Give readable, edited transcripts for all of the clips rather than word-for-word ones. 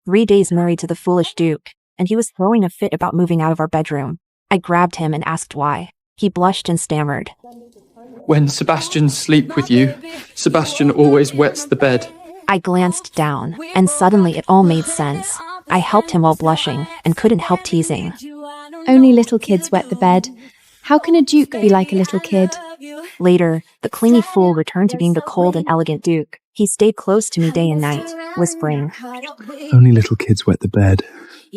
3 days married to the foolish Duke, and he was throwing a fit about moving out of our bedroom. I grabbed him and asked why. He blushed and stammered. When Sebastian sleep with you, Sebastian always wets the bed. I glanced down, and suddenly it all made sense. I helped him while blushing, and couldn't help teasing. Only little kids wet the bed. How can a duke be like a little kid? Later, the clingy fool returned to being the cold and elegant Duke. He stayed close to me day and night, whispering, Only little kids wet the bed.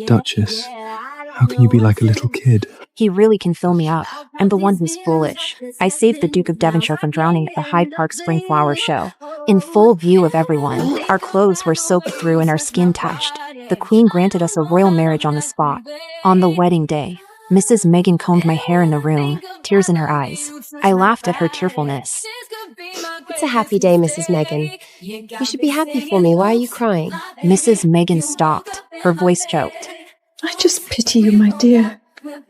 Duchess, how can you be like a little kid? He really can fill me up. I'm the one who's foolish. I saved the Duke of Devonshire from drowning at the Hyde Park Spring Flower Show. In full view of everyone, our clothes were soaked through and our skin touched. The Queen granted us a royal marriage on the spot. On the wedding day, Mrs. Megan combed my hair in the room, tears in her eyes. I laughed at her tearfulness. It's a happy day, Mrs. Megan. You should be happy for me. Why are you crying? Mrs. Megan stopped. Her voice choked. I just pity you, my dear.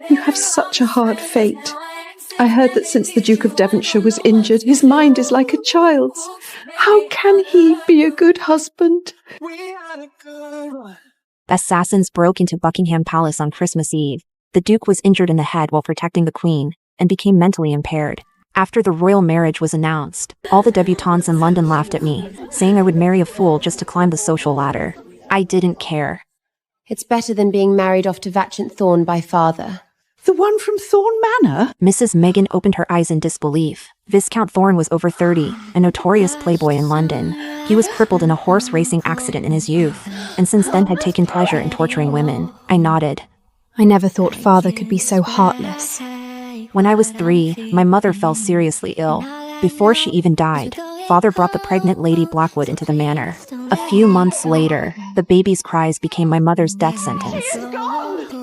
You have such a hard fate. I heard that since the Duke of Devonshire was injured, his mind is like a child's. How can he be a good husband? Assassins broke into Buckingham Palace on Christmas Eve. The Duke was injured in the head while protecting the Queen, and became mentally impaired. After the royal marriage was announced, all the debutantes in London laughed at me, saying I would marry a fool just to climb the social ladder. I didn't care. It's better than being married off to Vachant Thorn by father. The one from Thorn Manor? Mrs. Megan opened her eyes in disbelief. Viscount Thorn was over 30, a notorious playboy in London. He was crippled in a horse racing accident in his youth, and since then had taken pleasure in torturing women. I nodded. I never thought father could be so heartless. When I was 3, my mother fell seriously ill. Before she even died, father brought the pregnant Lady Blackwood into the manor. A few months later, the baby's cries became my mother's death sentence.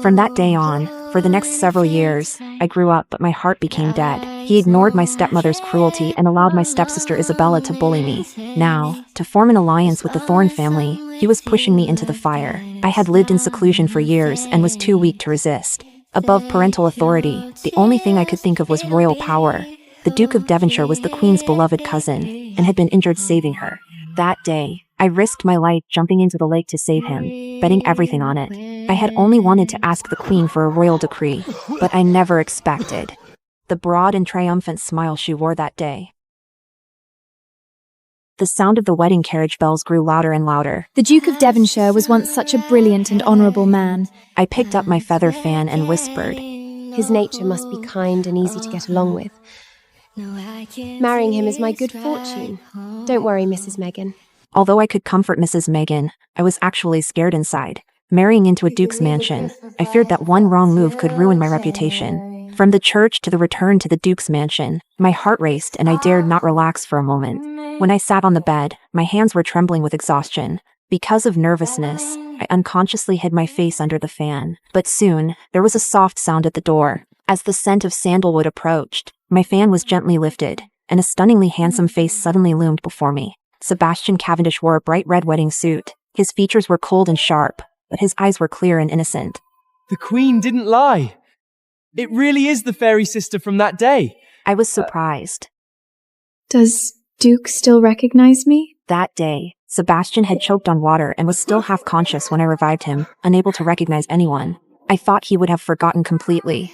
From that day on, for the next several years, I grew up but my heart became dead. He ignored my stepmother's cruelty and allowed my stepsister Isabella to bully me. Now, to form an alliance with the Thorn family, he was pushing me into the fire. I had lived in seclusion for years and was too weak to resist. Above parental authority, the only thing I could think of was royal power. The Duke of Devonshire was the Queen's beloved cousin, and had been injured saving her. That day, I risked my life jumping into the lake to save him, betting everything on it. I had only wanted to ask the Queen for a royal decree, but I never expected the broad and triumphant smile she wore that day. The sound of the wedding carriage bells grew louder and louder. The Duke of Devonshire was once such a brilliant and honourable man. I picked up my feather fan and whispered, His nature must be kind and easy to get along with. Marrying him is my good fortune. Don't worry, Mrs. Megan. Although I could comfort Mrs. Megan, I was actually scared inside. Marrying into a duke's mansion, I feared that one wrong move could ruin my reputation. From the church to the return to the duke's mansion, my heart raced and I dared not relax for a moment. When I sat on the bed, my hands were trembling with exhaustion. Because of nervousness, I unconsciously hid my face under the fan. But soon, there was a soft sound at the door. As the scent of sandalwood approached, my fan was gently lifted, and a stunningly handsome face suddenly loomed before me. Sebastian Cavendish wore a bright red wedding suit. His features were cold and sharp, but his eyes were clear and innocent. The Queen didn't lie. It really is the fairy sister from that day. I was surprised. Does Duke still recognize me? That day, Sebastian had choked on water and was still half conscious when I revived him, unable to recognize anyone. I thought he would have forgotten completely.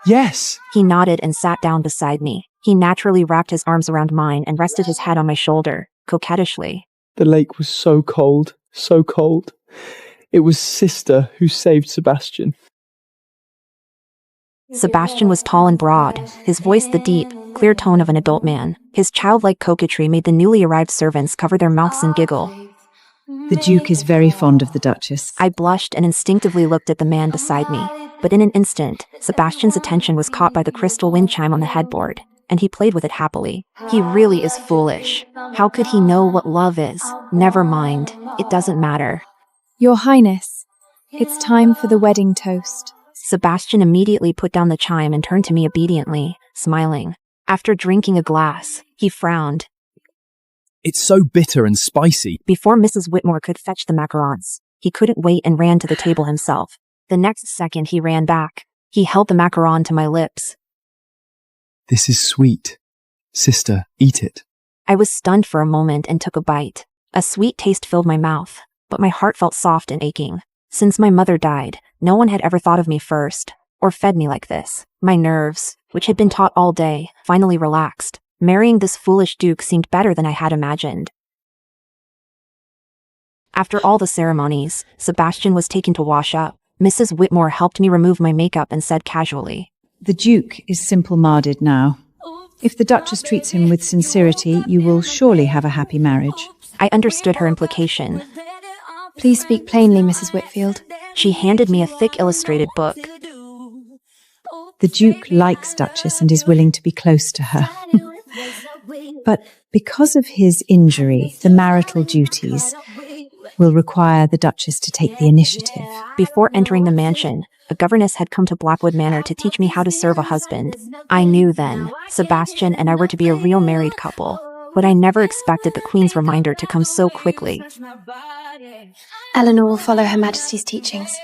Yes. He nodded and sat down beside me. He naturally wrapped his arms around mine and rested his head on my shoulder, coquettishly. The lake was so cold, so cold. It was Sister who saved Sebastian. Sebastian was tall and broad, his voice the deep, clear tone of an adult man. His childlike coquetry made the newly arrived servants cover their mouths and giggle. The Duke is very fond of the Duchess. I blushed and instinctively looked at the man beside me. But in an instant, Sebastian's attention was caught by the crystal wind chime on the headboard, and he played with it happily. He really is foolish. How could he know what love is? Never mind, it doesn't matter. Your Highness, it's time for the wedding toast. Sebastian immediately put down the chime and turned to me obediently, smiling. After drinking a glass, he frowned. It's so bitter and spicy. Before Mrs. Whitmore could fetch the macarons, he couldn't wait and ran to the table himself. The next second he ran back. He held the macaron to my lips. This is sweet. Sister, eat it. I was stunned for a moment and took a bite. A sweet taste filled my mouth, but my heart felt soft and aching. Since my mother died, no one had ever thought of me first, or fed me like this. My nerves, which had been taut all day, finally relaxed. Marrying this foolish duke seemed better than I had imagined. After all the ceremonies, Sebastian was taken to wash up. Mrs. Whitmore helped me remove my makeup and said casually, The Duke is simple-minded now. If the Duchess treats him with sincerity, you will surely have a happy marriage. I understood her implication. Please speak plainly, Mrs. Whitfield. She handed me a thick illustrated book. The Duke likes Duchess and is willing to be close to her. But because of his injury, the marital duties will require the Duchess to take the initiative. Before entering the mansion, a governess had come to Blackwood Manor to teach me how to serve a husband. I knew then, Sebastian and I were to be a real married couple, but I never expected the Queen's reminder to come so quickly. Eleanor will follow Her Majesty's teachings.